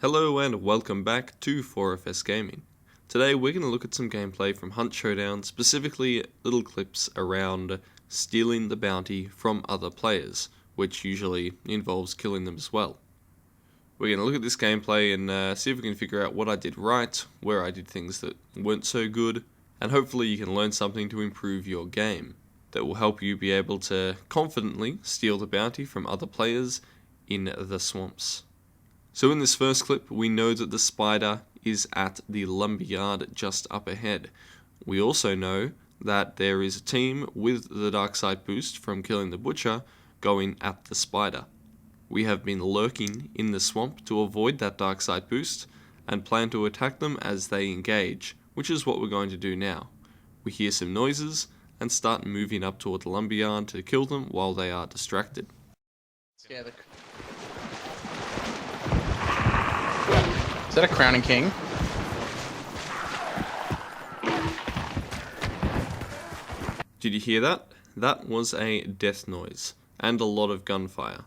Hello and welcome back to 4FS Gaming. Today we're going to look at some gameplay from Hunt Showdown, specifically little clips around stealing the bounty from other players, which usually involves killing them as well. We're going to look at this gameplay and see if we can figure out what I did right, where I did things that weren't so good, and hopefully you can learn something to improve your game that will help you be able to confidently steal the bounty from other players in the swamps. So in this first clip, we know that the spider is at the lumberyard just up ahead. We also know that there is a team with the dark side boost from killing the butcher going at the spider. We have been lurking in the swamp to avoid that dark side boost and plan to attack them as they engage, which is what we're going to do now. We hear some noises and start moving up toward the lumberyard to kill them while they are distracted. Yeah, is that a crowning king? Did you hear that? That was a death noise, and a lot of gunfire.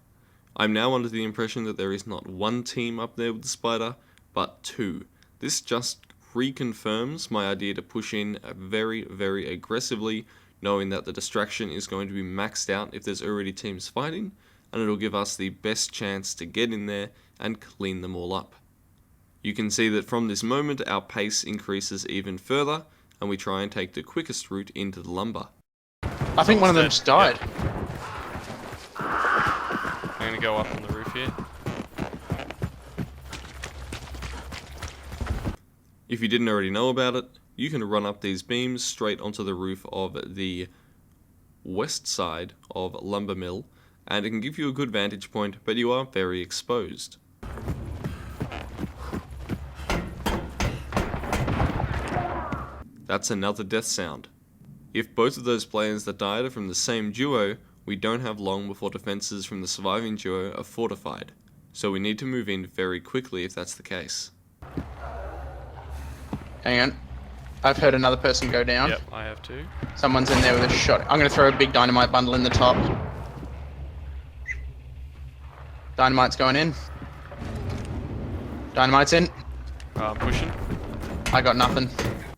I'm now under the impression that there is not one team up there with the spider, but two. This just reconfirms my idea to push in very, very aggressively, knowing that the distraction is going to be maxed out if there's already teams fighting, and it'll give us the best chance to get in there and clean them all up. You can see that from this moment our pace increases even further, and we try and take the quickest route into the lumber. I think one of them just died. I'm gonna go up on the roof here. If you didn't already know about it, you can run up these beams straight onto the roof of the west side of Lumber Mill, and it can give you a good vantage point, but you are very exposed. That's another death sound. If both of those players that died are from the same duo, we don't have long before defenses from the surviving duo are fortified, so we need to move in very quickly if that's the case. Hang on. I've heard another person go down. Yep, I have too. Someone's in there with a shot. I'm going to throw a big dynamite bundle in the top. Dynamite's going in. Dynamite's in. I'm pushing. I got nothing.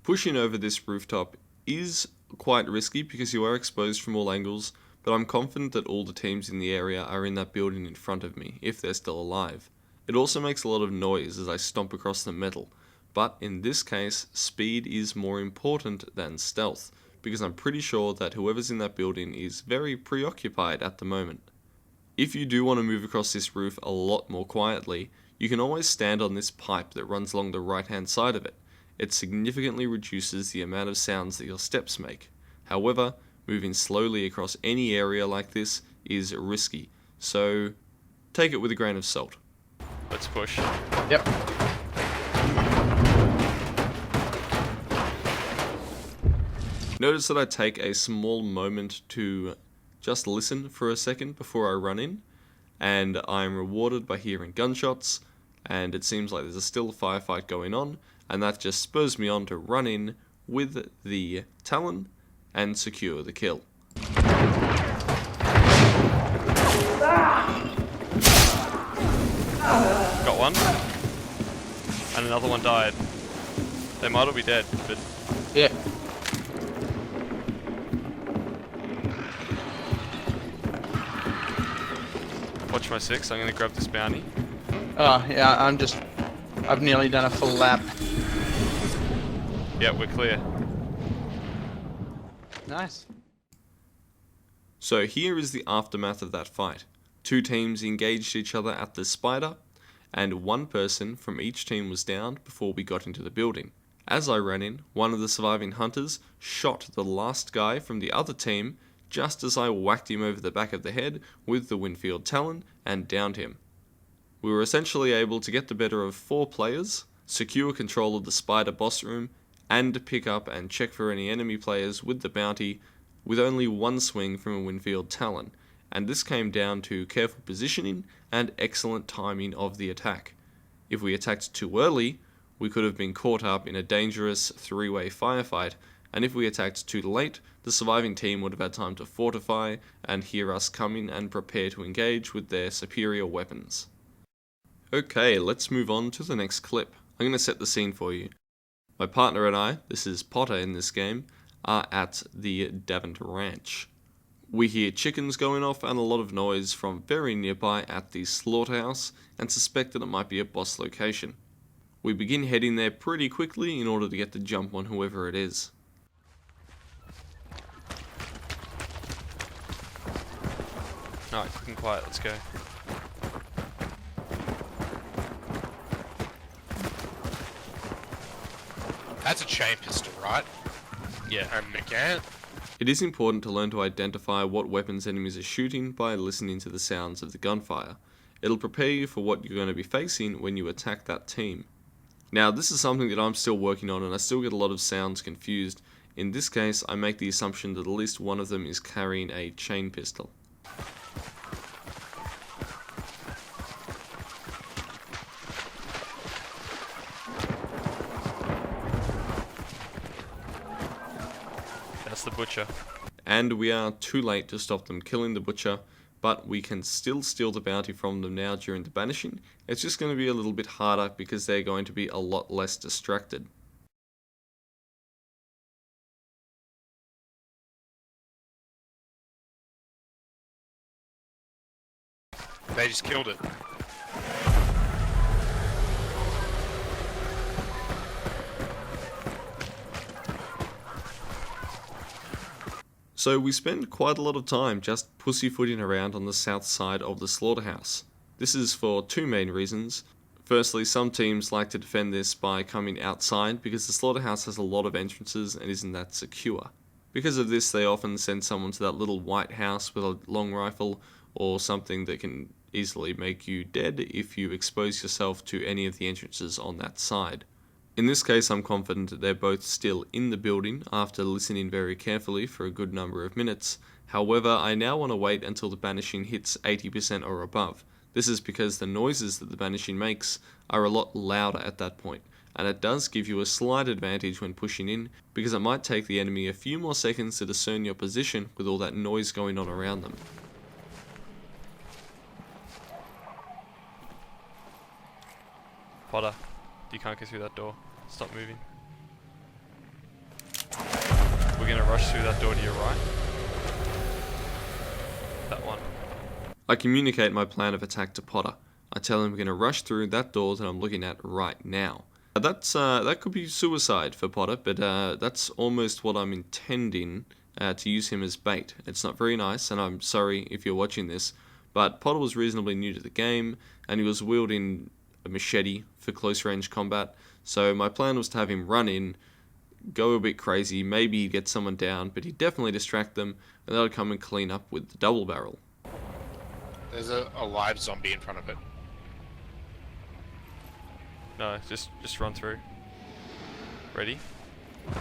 Pushing over this rooftop is quite risky because you are exposed from all angles, but I'm confident that all the teams in the area are in that building in front of me, if they're still alive. It also makes a lot of noise as I stomp across the metal, but in this case, speed is more important than stealth, because I'm pretty sure that whoever's in that building is very preoccupied at the moment. If you do want to move across this roof a lot more quietly, you can always stand on this pipe that runs along the right hand side of it. It significantly reduces the amount of sounds that your steps make. However, moving slowly across any area like this is risky, so take it with a grain of salt. Let's push. Yep. Notice that I take a small moment to just listen for a second before I run in, and I'm rewarded by hearing gunshots, and it seems like there's still a firefight going on, and that just spurs me on to run in with the Talon and secure the kill. Got one. And another one died. They might all be dead, but Yeah. watch my 6. I'm gonna grab this bounty. Oh, yeah, I've nearly done a full lap. Yep, we're clear. Nice. So here is the aftermath of that fight. Two teams engaged each other at the spider, and one person from each team was downed before we got into the building. As I ran in, one of the surviving hunters shot the last guy from the other team just as I whacked him over the back of the head with the Winfield Talon and downed him. We were essentially able to get the better of 4 players, secure control of the spider boss room, and pick up and check for any enemy players with the bounty with only one swing from a Winfield Talon, and this came down to careful positioning and excellent timing of the attack. If we attacked too early, we could have been caught up in a dangerous 3-way firefight, and if we attacked too late, the surviving team would have had time to fortify and hear us come in and prepare to engage with their superior weapons. Okay, let's move on to the next clip. I'm going to set the scene for you. My partner and I, this is Potter in this game, are at the Davent Ranch. We hear chickens going off and a lot of noise from very nearby at the slaughterhouse and suspect that it might be a boss location. We begin heading there pretty quickly in order to get the jump on whoever it is. Alright, quick and quiet, let's go. That's a chain pistol, right? Yeah. And McGann? It is important to learn to identify what weapons enemies are shooting by listening to the sounds of the gunfire. It'll prepare you for what you're going to be facing when you attack that team. Now, this is something that I'm still working on and I still get a lot of sounds confused. In this case, I make the assumption that at least one of them is carrying a chain pistol. That's the butcher. And we are too late to stop them killing the butcher, but we can still steal the bounty from them now during the banishing. It's just going to be a little bit harder because they're going to be a lot less distracted. They just killed it. So we spend quite a lot of time just pussyfooting around on the south side of the slaughterhouse. This is for two main reasons. Firstly, some teams like to defend this by coming outside because the slaughterhouse has a lot of entrances and isn't that secure. Because of this, they often send someone to that little white house with a long rifle or something that can easily make you dead if you expose yourself to any of the entrances on that side. In this case, I'm confident that they're both still in the building after listening very carefully for a good number of minutes. However, I now want to wait until the banishing hits 80% or above. This is because the noises that the banishing makes are a lot louder at that point, and it does give you a slight advantage when pushing in, because it might take the enemy a few more seconds to discern your position with all that noise going on around them. Potter, you can't get through that door. Stop moving. We're gonna rush through that door to your right. That one. I communicate my plan of attack to Potter. I tell him we're going to rush through that door that I'm looking at right now. That could be suicide for Potter, but that's almost what I'm intending to use him as bait. It's not very nice, and I'm sorry if you're watching this, but Potter was reasonably new to the game, and he was wielding a machete for close range combat, so my plan was to have him run in, go a bit crazy, maybe he'd get someone down, but he'd definitely distract them, and they'll come and clean up with the double barrel. There's a live zombie in front of it. No, just run through. Ready?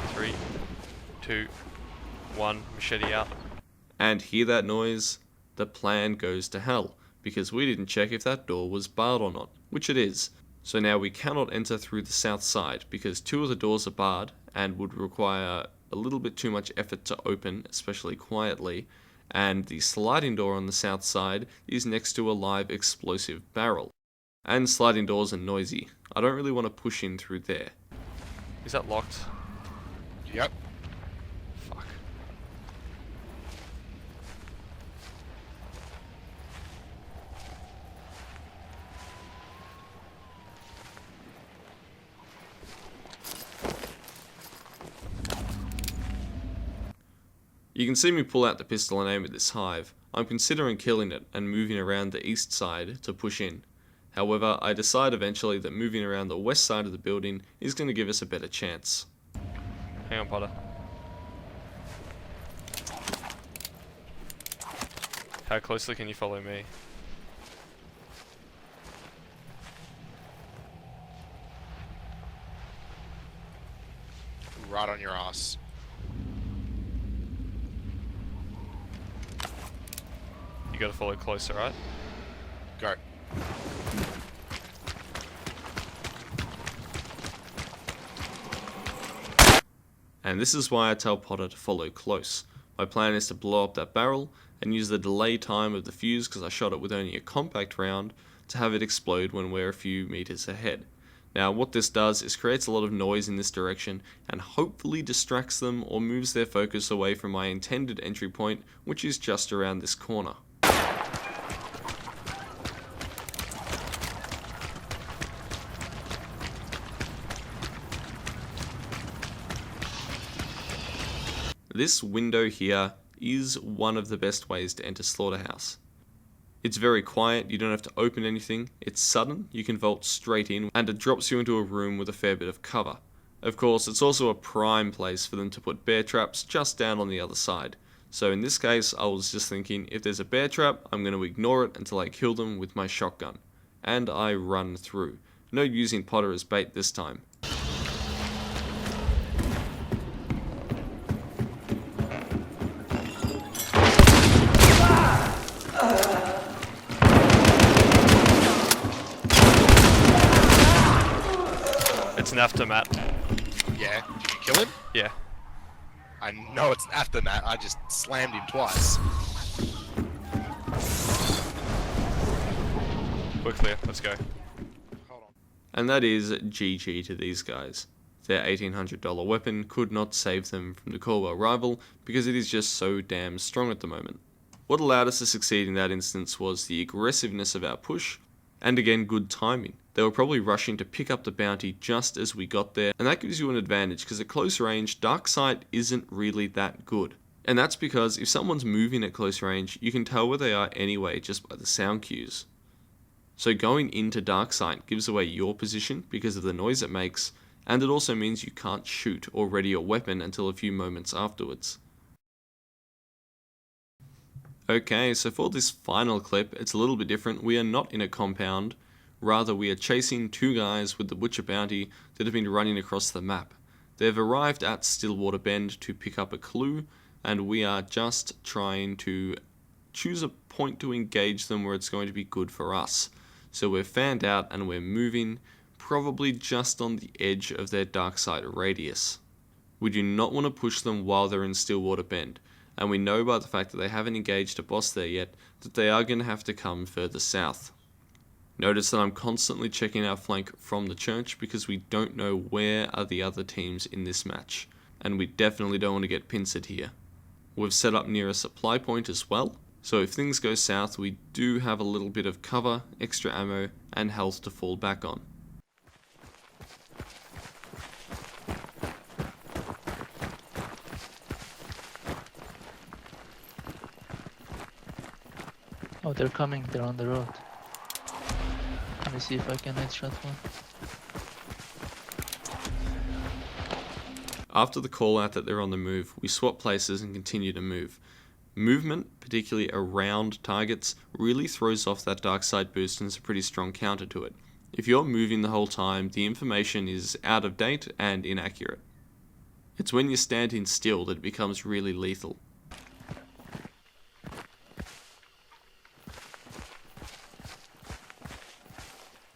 3, 2, 1, machete out. And hear that noise? The plan goes to hell, because we didn't check if that door was barred or not, which it is. So now we cannot enter through the south side, because 2 of the doors are barred, and would require a little bit too much effort to open, especially quietly, and the sliding door on the south side is next to a live explosive barrel. And sliding doors are noisy. I don't really want to push in through there. Is that locked? Yep. Fuck. You can see me pull out the pistol and aim at this hive. I'm considering killing it and moving around the east side to push in. However, I decide eventually that moving around the west side of the building is going to give us a better chance. Hang on, Potter. How closely can you follow me? Right on your ass. You gotta follow closer, right? Go. And this is why I tell Potter to follow close. My plan is to blow up that barrel and use the delay time of the fuse because I shot it with only a compact round to have it explode when we're a few meters ahead. Now what this does is creates a lot of noise in this direction and hopefully distracts them or moves their focus away from my intended entry point, which is just around this corner. This window here is one of the best ways to enter Slaughterhouse. It's very quiet, you don't have to open anything, it's sudden, you can vault straight in, and it drops you into a room with a fair bit of cover. Of course, it's also a prime place for them to put bear traps just down on the other side. So in this case, I was just thinking, if there's a bear trap, I'm going to ignore it until I kill them with my shotgun. And I run through. No using Potter as bait this time. It's an aftermath. Yeah. Did you kill him? Yeah. I know it's an aftermath. I just slammed him twice. We're clear. Let's go. Hold on. And that is GG to these guys. Their $1,800 weapon could not save them from the Corwell rival because it is just so damn strong at the moment. What allowed us to succeed in that instance was the aggressiveness of our push, and again good timing. They were probably rushing to pick up the bounty just as we got there, and that gives you an advantage because at close range, dark sight isn't really that good. And that's because if someone's moving at close range, you can tell where they are anyway just by the sound cues. So going into dark sight gives away your position because of the noise it makes, and it also means you can't shoot or ready your weapon until a few moments afterwards. Okay, so for this final clip, it's a little bit different. We are not in a compound. Rather, we are chasing two guys with the Butcher bounty that have been running across the map. They've arrived at Stillwater Bend to pick up a clue, and we are just trying to choose a point to engage them where it's going to be good for us. So we're fanned out and we're moving, probably just on the edge of their dark side radius. We do not want to push them while they're in Stillwater Bend, and we know by the fact that they haven't engaged a boss there yet that they are going to have to come further south. Notice that I'm constantly checking our flank from the church because we don't know where are the other teams in this match, and we definitely don't want to get pincered here. We've set up near a supply point as well, so if things go south we do have a little bit of cover, extra ammo, and health to fall back on. Oh, they're coming, they're on the road. Let me see if I can headshot one. After the call out that they're on the move, we swap places and continue to move. Movement, particularly around targets, really throws off that dark side boost and is a pretty strong counter to it. If you're moving the whole time, the information is out of date and inaccurate. It's when you're standing still that it becomes really lethal.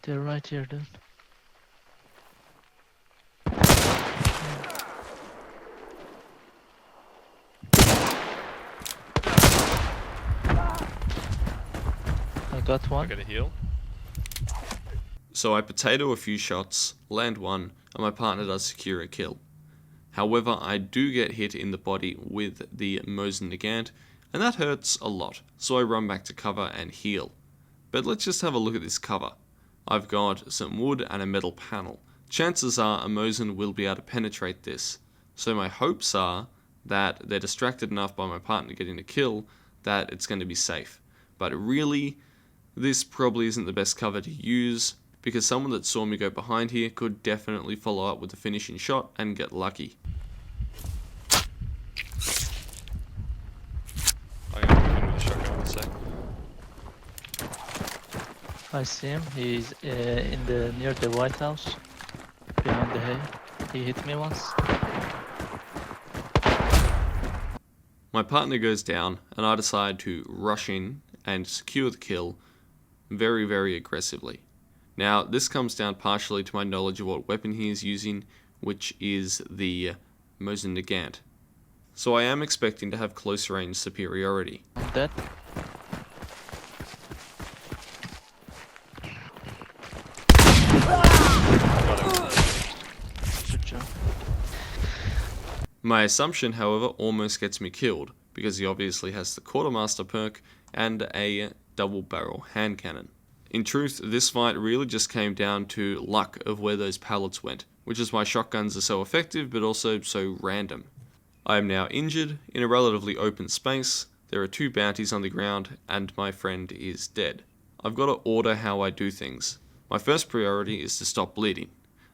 They're right here, dude. I got I one. gotta heal. So I potato a few shots, land one, and my partner does secure a kill. However, I do get hit in the body with the Mosin Nagant, and that hurts a lot, so I run back to cover and heal. But let's just have a look at this cover. I've got some wood and a metal panel. Chances are a Mosin will be able to penetrate this, so my hopes are that they're distracted enough by my partner getting a kill that it's going to be safe. But really, this probably isn't the best cover to use, because someone that saw me go behind here could definitely follow up with a finishing shot and get lucky. I'm gonna move in with a shotgun in a sec. I see him. He's in the near the White House, behind the hay. He hit me once. My partner goes down, and I decide to rush in and secure the kill very, very aggressively. Now, this comes down partially to my knowledge of what weapon he is using, which is the Mosin Nagant. So I am expecting to have close range superiority. I'm dead. My assumption, however, almost gets me killed, because he obviously has the Quartermaster perk and a double barrel hand cannon. In truth, this fight really just came down to luck of where those pallets went, which is why shotguns are so effective but also so random. I am now injured, in a relatively open space, there are 2 bounties on the ground, and my friend is dead. I've got to order how I do things. My first priority is to stop bleeding.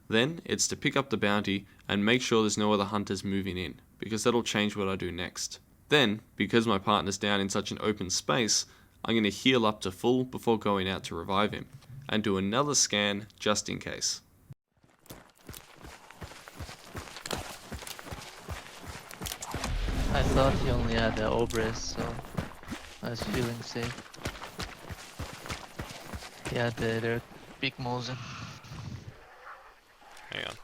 Then, it's to pick up the bounty and make sure there's no other hunters moving in, because that'll change what I do next. Then, because my partner's down in such an open space, I'm going to heal up to full before going out to revive him, and do another scan just in case. I thought he only had the Obres, so I was feeling safe. He had their big Mosin. Hang on.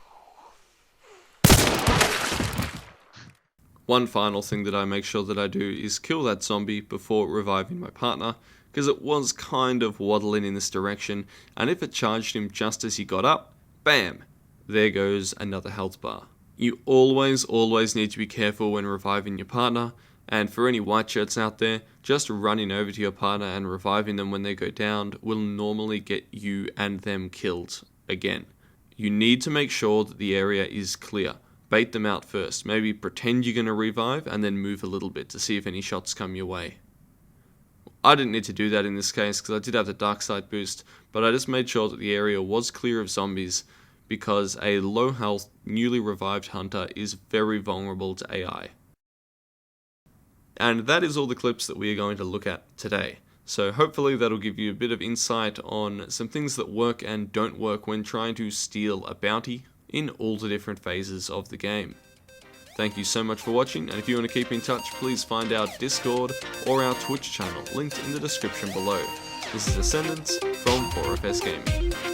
One final thing that I make sure that I do is kill that zombie before reviving my partner, because it was kind of waddling in this direction, and if it charged him just as he got up, bam! There goes another health bar. You always need to be careful when reviving your partner, and for any white shirts out there, just running over to your partner and reviving them when they go down will normally get you and them killed again. You need to make sure that the area is clear. Bait them out first, maybe pretend you're going to revive and then move a little bit to see if any shots come your way. I didn't need to do that in this case because I did have the dark side boost, but I just made sure that the area was clear of zombies because a low health, newly revived hunter is very vulnerable to AI. And that is all the clips that we are going to look at today. So hopefully that'll give you a bit of insight on some things that work and don't work when trying to steal a bounty in all the different phases of the game. Thank you so much for watching, and if you want to keep in touch, please find our Discord or our Twitch channel linked in the description below. This is Ascendance from 4FS Gaming.